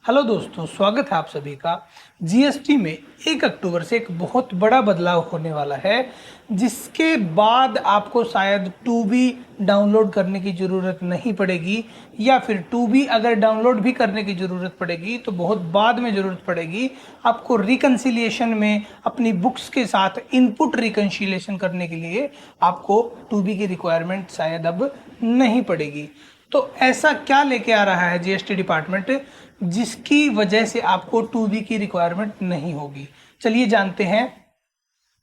Hello दोस्तों, स्वागत है आप सभी का। जीएसटी में 1 अक्टूबर से एक बहुत बड़ा बदलाव होने वाला है, जिसके बाद आपको शायद 2B डाउनलोड करने की ज़रूरत नहीं पड़ेगी, या फिर 2B अगर डाउनलोड भी करने की ज़रूरत पड़ेगी तो बहुत बाद में ज़रूरत पड़ेगी। आपको रिकन्सिलिएशन में अपनी बुक्स के साथ इनपुट रिकन्सिलिएशन करने के लिए आपको 2B की रिक्वायरमेंट शायद अब नहीं पड़ेगी। तो ऐसा क्या लेके आ रहा है जीएसटी डिपार्टमेंट जिसकी वजह से आपको 2B की रिक्वायरमेंट नहीं होगी? चलिए जानते हैं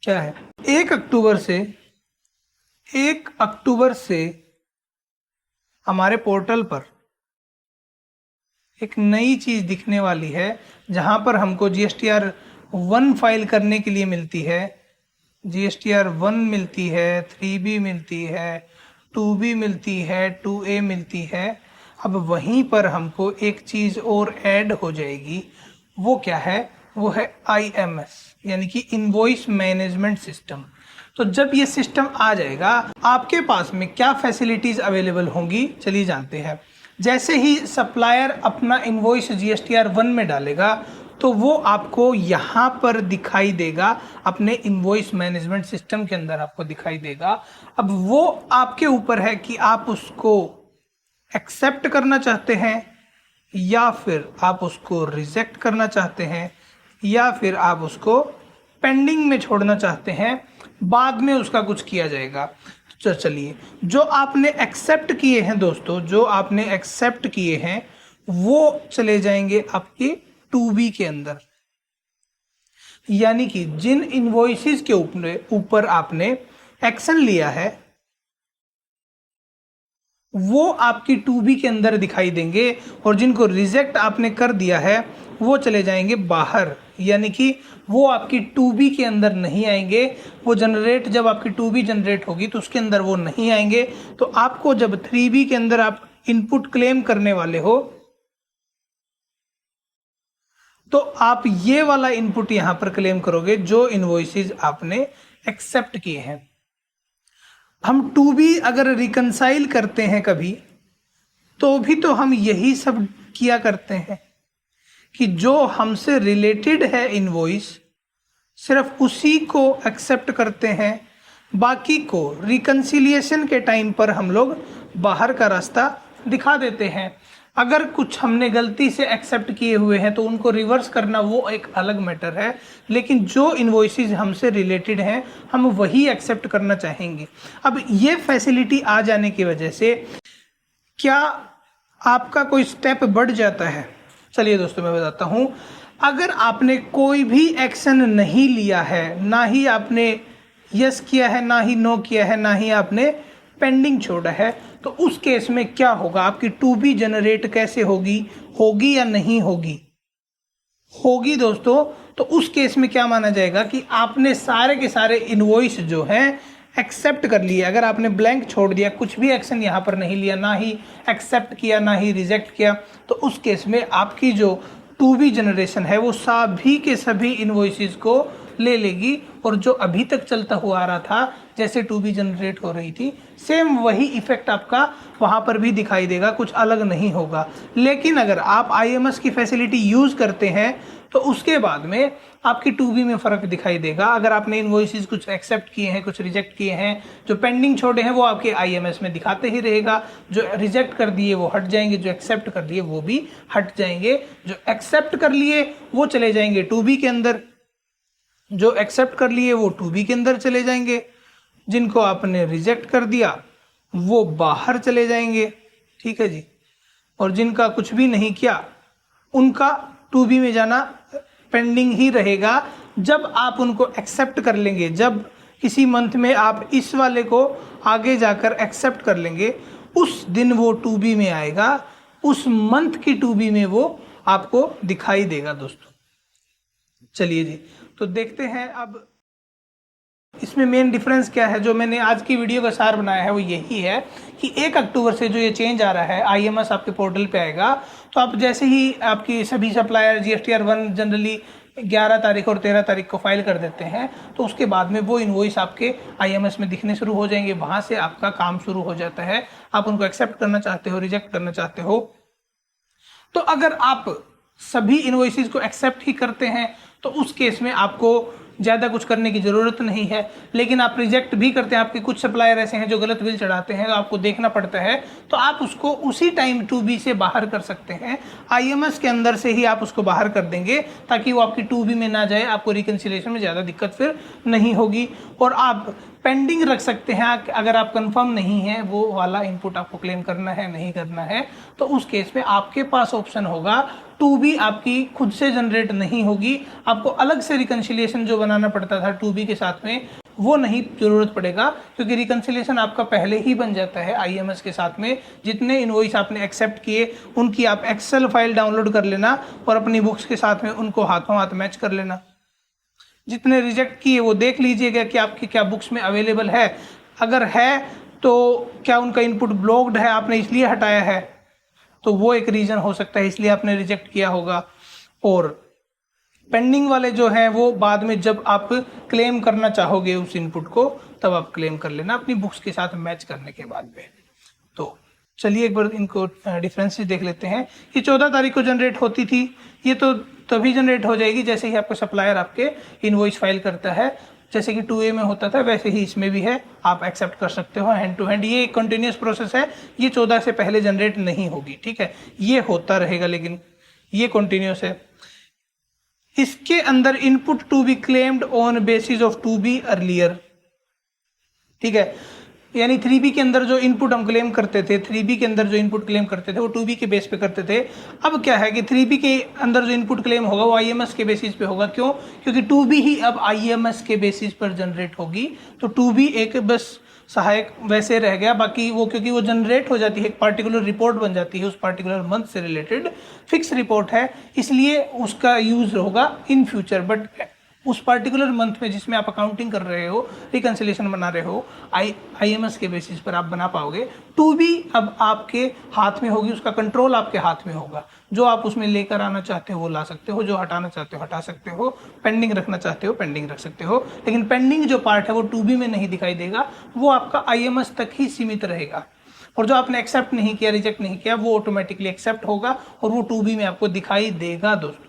क्या है। 1 अक्टूबर से 1 अक्टूबर से हमारे पोर्टल पर एक नई चीज दिखने वाली है, जहां पर हमको GSTR 1 फाइल करने के लिए मिलती है। GSTR 1 मिलती है, 3B मिलती है, 2B मिलती है, 2A मिलती है। अब वहीं पर हमको एक चीज़ और ऐड हो जाएगी। वो क्या है? वो है IMS, यानी कि इनवॉइस मैनेजमेंट सिस्टम। तो जब ये सिस्टम आ जाएगा, आपके पास में क्या फैसिलिटीज़ अवेलेबल होंगी, चलिए जानते हैं। जैसे ही सप्लायर अपना इनवॉइस GSTR 1 में डालेगा तो वो आपको यहाँ पर दिखाई देगा, अपने इनवॉइस मैनेजमेंट सिस्टम के अंदर आपको दिखाई देगा। अब वो आपके ऊपर है कि आप उसको एक्सेप्ट करना चाहते हैं, या फिर आप उसको रिजेक्ट करना चाहते हैं, या फिर आप उसको पेंडिंग में छोड़ना चाहते हैं। बाद में उसका कुछ किया जाएगा। तो चलिए, जो आपने एक्सेप्ट किए हैं दोस्तों, जो आपने एक्सेप्ट किए हैं वो चले जाएंगे आपके 2B के अंदर। यानी कि जिन इनवॉइसेस के ऊपर आपने एक्शन लिया है वो आपकी 2B के अंदर दिखाई देंगे, और जिनको रिजेक्ट आपने कर दिया है वो चले जाएंगे बाहर। यानी कि वो आपकी 2B के अंदर नहीं आएंगे। वो जनरेट, जब आपकी 2B जनरेट होगी तो उसके अंदर वो नहीं आएंगे। तो आपको जब 3B के अंदर आप इनपुट क्लेम करने वाले हो तो आप ये वाला इनपुट यहां पर क्लेम करोगे, जो इनवॉइसेस आपने एक्सेप्ट किए हैं। हम 2B अगर रिकंसाइल करते हैं कभी, तो भी तो हम यही सब किया करते हैं कि जो हमसे रिलेटेड है इनवॉइस, सिर्फ उसी को एक्सेप्ट करते हैं, बाकी को रिकंसिलिएशन के टाइम पर हम लोग बाहर का रास्ता दिखा देते हैं। अगर कुछ हमने गलती से एक्सेप्ट किए हुए हैं तो उनको रिवर्स करना वो एक अलग मैटर है, लेकिन जो इनवॉइसेस हमसे रिलेटेड हैं हम वही एक्सेप्ट करना चाहेंगे। अब ये फैसिलिटी आ जाने की वजह से क्या आपका कोई स्टेप बढ़ जाता है? चलिए दोस्तों, मैं बताता हूं। अगर आपने कोई भी एक्शन नहीं लिया है, ना ही आपने यस किया है, ना ही नो किया है, ना ही आपने पेंडिंग छोड़ा है, तो उस केस में क्या होगा? आपकी 2B जनरेट कैसे होगी? होगी या नहीं होगी? होगी दोस्तों। तो उस केस में क्या माना जाएगा कि आपने सारे के सारे इनवॉइस जो हैं एक्सेप्ट कर लिए। अगर आपने ब्लैंक छोड़ दिया, कुछ भी एक्शन यहाँ पर नहीं लिया, ना ही एक्सेप्ट किया ना ही रिजेक्ट किया, तो उस केस में आपकी जो 2B जनरेशन है वो सभी के सभी इनवॉइसेस को ले लेगी, और जो अभी तक चलता हुआ आ रहा था, जैसे 2B जनरेट हो रही थी, सेम वही इफेक्ट आपका वहाँ पर भी दिखाई देगा, कुछ अलग नहीं होगा। लेकिन अगर आप IMS की फैसिलिटी यूज़ करते हैं तो उसके बाद में आपकी 2B में फ़र्क दिखाई देगा। अगर आपने इनवॉइसेस कुछ एक्सेप्ट किए हैं, कुछ रिजेक्ट किए हैं, जो पेंडिंग छोड़े हैं वो आपके IMS में दिखाते ही रहेगा। जो रिजेक्ट कर दिए वो हट जाएंगे, जो एक्सेप्ट कर लिए वो भी हट जाएंगे। जो एक्सेप्ट कर लिए वो चले जाएंगे 2B के अंदर, जो एक्सेप्ट कर लिए वो 2B के अंदर चले जाएंगे, जिनको आपने रिजेक्ट कर दिया वो बाहर चले जाएंगे। ठीक है जी। और जिनका कुछ भी नहीं किया उनका 2B में जाना पेंडिंग ही रहेगा। जब आप उनको एक्सेप्ट कर लेंगे, जब किसी मंथ में आप इस वाले को आगे जाकर एक्सेप्ट कर लेंगे, उस दिन वो 2B में आएगा, उस मंथ की 2B में वो आपको दिखाई देगा दोस्तों। चलिए जी, तो देखते हैं अब इसमें मेन डिफरेंस क्या है। जो मैंने आज की वीडियो का सार बनाया है वो यही है कि 1 अक्टूबर से जो ये चेंज आ रहा है, IMS आपके पोर्टल पे आएगा। तो आप जैसे ही आपकी सभी सप्लायर GSTR 1 जनरली 11 तारीख और 13 तारीख को फाइल कर देते हैं, तो उसके बाद में वो इनवॉइस आपके IMS में दिखने शुरू हो जाएंगे। वहाँ से आपका काम शुरू हो जाता है। आप उनको एक्सेप्ट करना चाहते हो, रिजेक्ट करना चाहते हो। तो अगर आप सभी इनवॉइसेस को एक्सेप्ट ही करते हैं, तो उस केस में आपको ज़्यादा कुछ करने की ज़रूरत नहीं है। लेकिन आप रिजेक्ट भी करते हैं, आपके कुछ सप्लायर ऐसे हैं जो गलत बिल चढ़ाते हैं, तो आपको देखना पड़ता है, तो आप उसको उसी टाइम 2B से बाहर कर सकते हैं। IMS के अंदर से ही आप उसको बाहर कर देंगे ताकि वो आपकी 2B में ना जाए, आपको रिकन्सिलिएशन में ज़्यादा दिक्कत फिर नहीं होगी। और आप पेंडिंग रख सकते हैं अगर आप कंफर्म नहीं है वो वाला इनपुट आपको क्लेम करना है नहीं करना है, तो उस केस में आपके पास ऑप्शन होगा 2B आपकी खुद से जनरेट नहीं होगी, आपको अलग से रिकन्सिलिएशन जो बनाना पड़ता था 2B के साथ में वो नहीं जरूरत पड़ेगा, क्योंकि रिकन्सिलिएशन आपका पहले ही बन जाता है IMS के साथ में। जितने इनवॉइस आपने एक्सेप्ट किए उनकी आप एक्सेल फाइल डाउनलोड कर लेना और अपनी बुक्स के साथ में उनको हाथों हाथ मैच कर लेना। जितने रिजेक्ट किए वो देख लीजिएगा कि आपकी क्या बुक्स में अवेलेबल है, अगर है तो क्या उनका इनपुट ब्लॉक्ड है, आपने इसलिए हटाया है, तो वो एक रीज़न हो सकता है इसलिए आपने रिजेक्ट किया होगा। और पेंडिंग वाले जो हैं वो बाद में जब आप क्लेम करना चाहोगे उस इनपुट को तब आप क्लेम कर लेना अपनी बुक्स के साथ मैच करने के बाद में। तो चलिए एक बार इनको डिफरेंसेस देख लेते हैं। ये 14 तारीख को जनरेट होती थी, ये तो तभी जनरेट हो जाएगी जैसे ही आपका सप्लायर आपके इनवॉइस फाइल करता है। जैसे कि 2A में होता था वैसे ही इसमें भी है, आप एक्सेप्ट कर सकते हो हैंड टू हैंड। ये एक कंटिन्यूस प्रोसेस है, ये 14 से पहले जनरेट नहीं होगी, ठीक है, ये होता रहेगा लेकिन ये कंटिन्यूस है। इसके अंदर input to be claimed on basis of 2B earlier, ठीक है, यानी 3B के अंदर जो इनपुट हम क्लेम करते थे, 3B के अंदर जो इनपुट क्लेम करते थे वो 2B के बेस पे करते थे। अब क्या है कि 3B के अंदर जो इनपुट क्लेम होगा वो IMS के बेसिस पे होगा। क्यों? क्योंकि 2B ही अब IMS के बेसिस पर जनरेट होगी, तो 2B एक बस सहायक वैसे रह गया, बाकी वो क्योंकि वो जनरेट हो जाती है, एक पार्टिकुलर रिपोर्ट बन जाती है उस पार्टिकुलर मंथ से रिलेटेड, फिक्स रिपोर्ट है, इसलिए उसका यूज होगा इन फ्यूचर। बट उस पार्टिकुलर मंथ में जिसमें आप अकाउंटिंग कर रहे हो, रिकन्सिलिएशन बना रहे हो, IMS के बेसिस पर आप बना पाओगे। 2B अब आपके हाथ में होगी, उसका कंट्रोल आपके हाथ में होगा। जो आप उसमें लेकर आना चाहते हो वो ला सकते हो, जो हटाना चाहते हो हटा सकते हो, पेंडिंग रखना चाहते हो पेंडिंग रख सकते हो, लेकिन पेंडिंग जो पार्ट है वो 2B में नहीं दिखाई देगा, वो आपका IMS तक ही सीमित रहेगा। और जो आपने एक्सेप्ट नहीं किया, रिजेक्ट नहीं किया, वो ऑटोमेटिकली एक्सेप्ट होगा और वो 2B में आपको दिखाई देगा दोस्तों।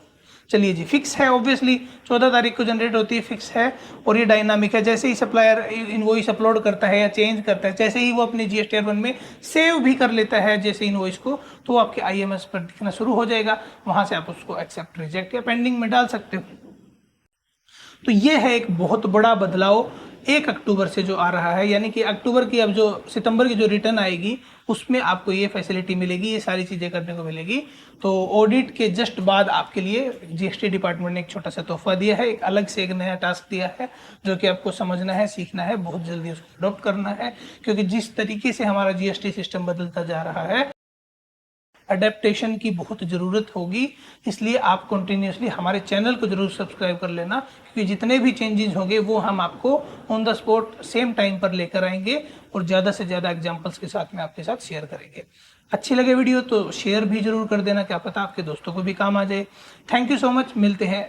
चलिए जी, फिक्स है, ऑब्वियसली 14 तारीख को जनरेट होती है, फिक्स है और ये डायनामिक है। जैसे ही सप्लायर इनवॉइस अपलोड करता है या चेंज करता है, जैसे ही वो अपने GSTR1 में सेव भी कर लेता है जैसे इनवॉइस को, तो वो आपके IMS पर दिखना शुरू हो जाएगा। वहां से आप उसको एक्सेप्ट, रिजेक्ट या पेंडिंग में डाल सकते हो। तो ये है एक बहुत बड़ा बदलाव 1 अक्टूबर से जो आ रहा है, यानी कि अक्टूबर की अब जो सितंबर की जो रिटर्न आएगी उसमें आपको ये फैसिलिटी मिलेगी, ये सारी चीज़ें करने को मिलेगी। तो ऑडिट के जस्ट बाद आपके लिए GST डिपार्टमेंट ने एक छोटा सा तोहफा दिया है, एक अलग से एक नया टास्क दिया है जो कि आपको समझना है, सीखना है, बहुत जल्दी उसको अडॉप्ट करना है, क्योंकि जिस तरीके से हमारा GST सिस्टम बदलता जा रहा है अडेप्टेशन की बहुत ज़रूरत होगी। इसलिए आप कंटिन्यूसली हमारे चैनल को जरूर सब्सक्राइब कर लेना, क्योंकि जितने भी चेंजेस होंगे वो हम आपको on the spot same time पर लेकर आएंगे और ज़्यादा से ज़्यादा एग्जांपल्स के साथ में आपके साथ शेयर करेंगे। अच्छी लगे वीडियो तो शेयर भी जरूर कर देना, क्या पता आपके दोस्तों को भी काम आ जाए। थैंक यू सो मच, मिलते हैं